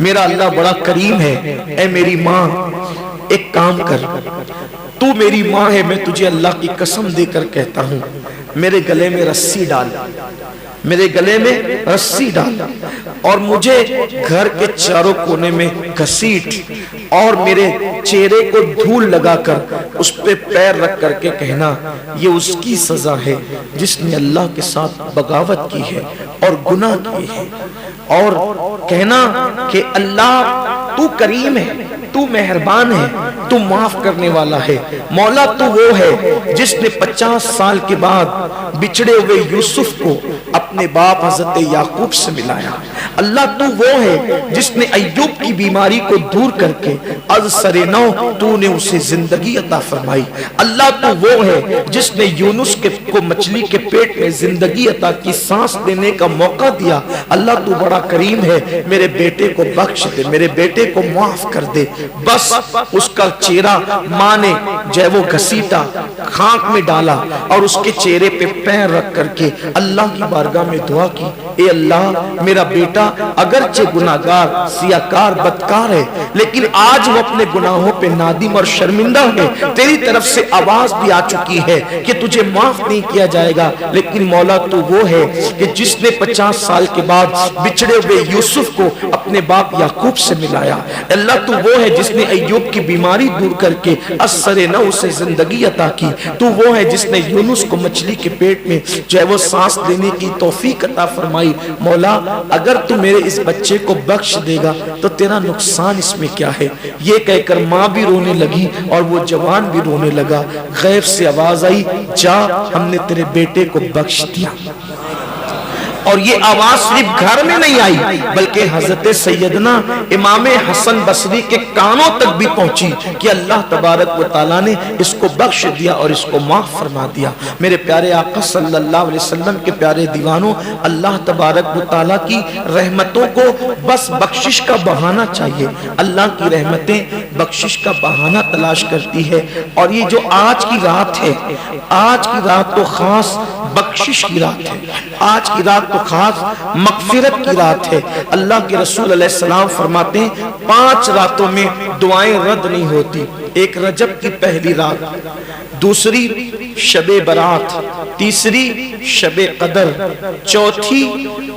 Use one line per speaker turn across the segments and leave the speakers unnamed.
میرا اللہ بڑا کریم ہے، اے میری ماں ایک کام کر، تو میری ماں ہے، میں تجھے اللہ کی قسم دے کر کہتا ہوں میرے گلے میں رسی ڈال، میرے گلے میں رسی ڈال اور مجھے گھر کے چاروں کونے میں گھسیٹ اور میرے چہرے کو دھول لگا کر اس پہ پیر رکھ کر کے کہنا یہ اس کی سزا ہے جس نے اللہ کے ساتھ بغاوت کی ہے اور گناہ کیے ہیں، اور کہنا کہ اللہ تو کریم ہے، تو مہربان ہے، تو معاف کرنے والا ہے، مولا تو وہ ہے جس نے 50 سال کے بعد بچھڑے ہوئے یوسف کو اپنے باپ حضرت یعقوب سے ملایا، اللہ تو وہ ہے جس نے ایوب کی بیماری کو دور کر کے از سر نو تو نے اسے زندگی عطا فرمائی، اللہ تو وہ ہے جس نے یونس کو مچھلی کے پیٹ میں زندگی عطا کی، سانس دینے کا موقع دیا، اللہ تو بڑا کریم ہے، میرے بیٹے کو بخش دے، میرے بیٹے کو معاف کر دے۔ بس اس کا چہرہ ماں نے جو ہے وہ گھسیٹا، خاک میں ڈالا اور اس کے چہرے پہ پیر رکھ کر کے اللہ کی بارگاہ میں دعا کی، اے اللہ میرا بیٹا اگرچہ گناہگار، سیاکار، بدکار ہے، لیکن آج وہ اپنے گناہوں پہ نادم اور شرمندہ ہے، تیری طرف سے آواز بھی آ چکی ہے کہ تجھے معاف نہیں کیا جائے گا، لیکن مولا تو وہ ہے کہ جس نے 50 سال کے بعد بچھڑے ہوئے یوسف کو اپنے باپ یعقوب سے ملایا، اللہ تو وہ ہے جس نے ایوب کی بیماری دور کر کے اثر نو اسے زندگی عطا کی، تو وہ ہے جس نے یونس کو مچھلی کے پیٹ میں جو ہے وہ سانس لینے کی توفیق عطا فرمائی، مولا اگر تو میرے اس بچے کو بخش دے گا تو تیرا نقصان اس میں کیا ہے؟ یہ کہہ کر ماں بھی رونے لگی اور وہ جوان بھی رونے لگا، غیب سے آواز آئی جا ہم نے تیرے بیٹے کو بخش دیا، اور یہ آواز صرف گھر میں نہیں آئی بلکہ حضرت سیدنا امام حسن بصری کے کانوں تک بھی پہنچی کہ اللہ تبارک و تعالیٰ نے اس کو بخش دیا اور اس کو معاف فرما دیا۔ میرے پیارے آقا صلی اللہ علیہ وسلم کے پیارے دیوانوں، اللہ تبارک و تعالیٰ کی رحمتوں کو بس بخشش کا بہانہ چاہیے، اللہ کی رحمتیں بخشش کا بہانہ تلاش کرتی ہے، اور یہ جو آج کی رات ہے، آج کی رات تو خاص بخشش کی رات ہے، آج کی رات تو خاص مغفرت کی رات ہے۔ اللہ کے رسول علیہ السلام فرماتے ہیں 5 راتوں میں دعائیں رد نہیں ہوتی، ایک رجب کی پہلی رات، دوسری شب برات، تیسری شب قدر، چوتھی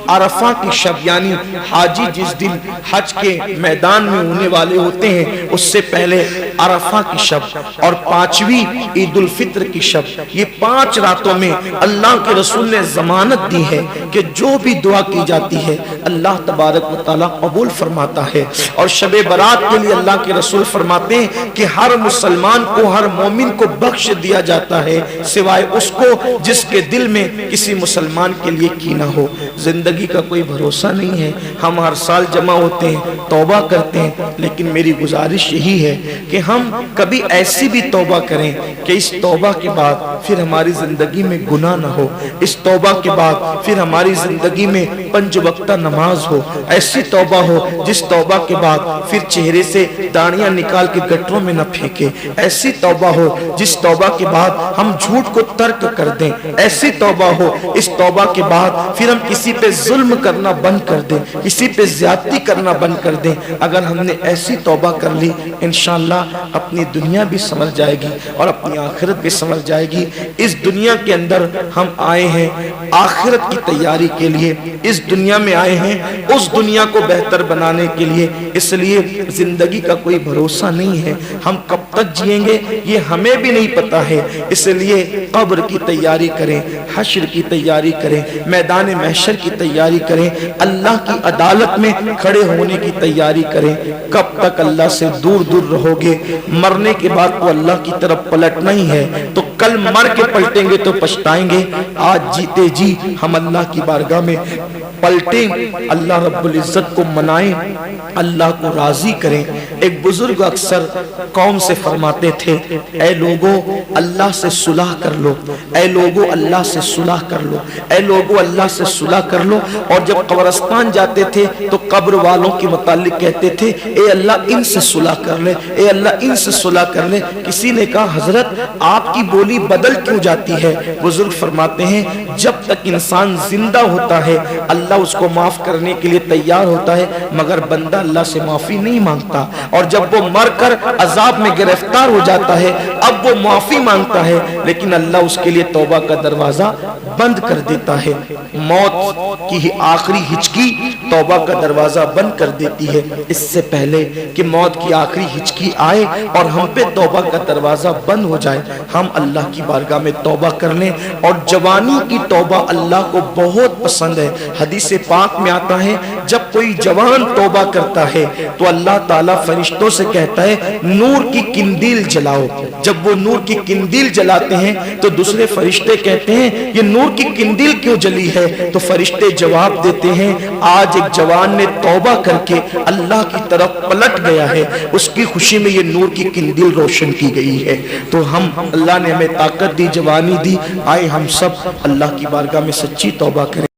عرفہ کی شب یعنی حاجی جس دن حج کے میدان میں ہونے والے ہوتے ہیں اس سے پہلے عرفہ کی شب، اور 5ویں عید الفطر کی شب۔ یہ 5 راتوں میں اللہ کے رسول نے ضمانت دی ہے کہ جو بھی دعا کی جاتی ہے اللہ تبارک و تعالیٰ قبول فرماتا ہے، اور شب برات کے لیے اللہ کے رسول فرماتے ہیں کہ ہر مسلمان کو، ہر مومن کو بخش دیا جاتا ہے سوائے اس کو جس کے دل میں کسی مسلمان کے لیے کینہ ہو۔ زندگی کا کوئی بھروسہ نہیں ہے، ہم ہر سال جمع ہوتے ہیں، توبہ کرتے ہیں، لیکن میری گزارش یہی ہے کہ ہم کبھی ایسی بھی توبہ کریں کہ اس توبہ کے بعد پھر ہماری زندگی میں گناہ نہ ہو، اس توبہ کے بعد پھر ہماری زندگی میں 5 وقتہ نماز ہو، ایسی توبہ ہو جس توبہ کے بعد پھر چہرے سے داڑیاں نکال کے گٹروں میں نہ پھینکے، ایسی توبہ ہو جس توبہ کے بعد ہم جھوٹ کو ترک کر دیں، ایسی توبہ ہو اس توبہ کے بعد پھر ہم کسی پہ ظلم کرنا بند کر دیں، کسی پہ زیادتی کرنا بند کر دیں۔ اگر ہم نے ایسی توبہ کر لی انشاءاللہ اپنی دنیا بھی سنور جائے گی اور اپنی آخرت بھی سنور جائے گی۔ اس دنیا کے اندر ہم آئے ہیں آخرت کی تیاری کے لیے، اس دنیا میں آئے ہیں اس دنیا کو بہتر بنانے کے لیے، اس لیے زندگی کا کوئی بھروسہ نہیں ہے، ہم کب تک جئیں گے یہ ہمیں بھی نہیں پتا ہے، اس لیے قبر کی تیاری کریں، حشر کی تیاری کریں، میدان محشر کی تیاری کریں، اللہ کی عدالت میں کھڑے ہونے کی تیاری کریں۔ کب تک اللہ سے دور دور رہو گے؟ مرنے کے بعد تو اللہ کی طرف پلٹنا ہی ہے، تو کل مر کے پلٹیں گے تو پچھتائیں گے، آج جیتے جی ہم اللہ کی بارگاہ میں پلٹیں، اللہ رب العزت کو منائیں، اللہ کو راضی کریں۔ ایک بزرگ اکثر قوم سے فرماتے تھے اے لوگو اللہ سے صلح کر لو، اے لوگو اللہ سے صلح کر لو، اے لوگو اللہ سے صلح کر لو، اور جب قبرستان جاتے تھے تو قبر والوں کے متعلق کہتے تھے اے اللہ ان سے صلح کر لے، اے اللہ ان سے صلح کر لے۔ کسی نے کہا حضرت آپ کی بولی بدل کیوں جاتی ہے؟ بزرگ فرماتے ہیں جب تک انسان زندہ ہوتا ہے اللہ اللہ اس کو معاف کرنے کے لیے تیار ہوتا ہے، مگر بندہ اللہ سے معافی نہیں مانگتا، اور جب وہ مر کر عذاب میں گرفتار ہو جاتا ہے اب وہ معافی مانگتا ہے، لیکن اللہ اس کے لیے توبہ کا دروازہ بند کر دیتا ہے۔ موت کی آخری ہچکی توبہ کا دروازہ بند کر دیتی ہے۔ اس سے پہلے کہ موت کی آخری ہچکی آئے اور ہم پہ توبہ کا دروازہ بند ہو جائے، ہم اللہ کی بارگاہ میں توبہ کر لیں، اور جوانی کی توبہ اللہ کو بہت پسند ہے۔ حدیث پاک میں آتا ہے جب کوئی جوان توبہ کرتا ہے تو اللہ تعالیٰ فرشتوں سے کہتا ہے نور کی قندیل جلاؤ۔ جب وہ نور کی قندیل جلاتے ہیں تو دوسرے فرشتے کہتے ہیں یہ نور کی قندیل کیوں جلی ہے؟ تو فرشتے جواب دیتے ہیں آج ایک جوان نے توبہ کر کے اللہ کی طرف پلٹ گیا ہے، اس کی خوشی میں یہ نور کی قندیل روشن کی گئی ہے۔ تو ہم اللہ نے ہمیں طاقت دی، جوانی دی، آئے ہم سب اللہ کی بارگاہ میں سچی توبہ کریں۔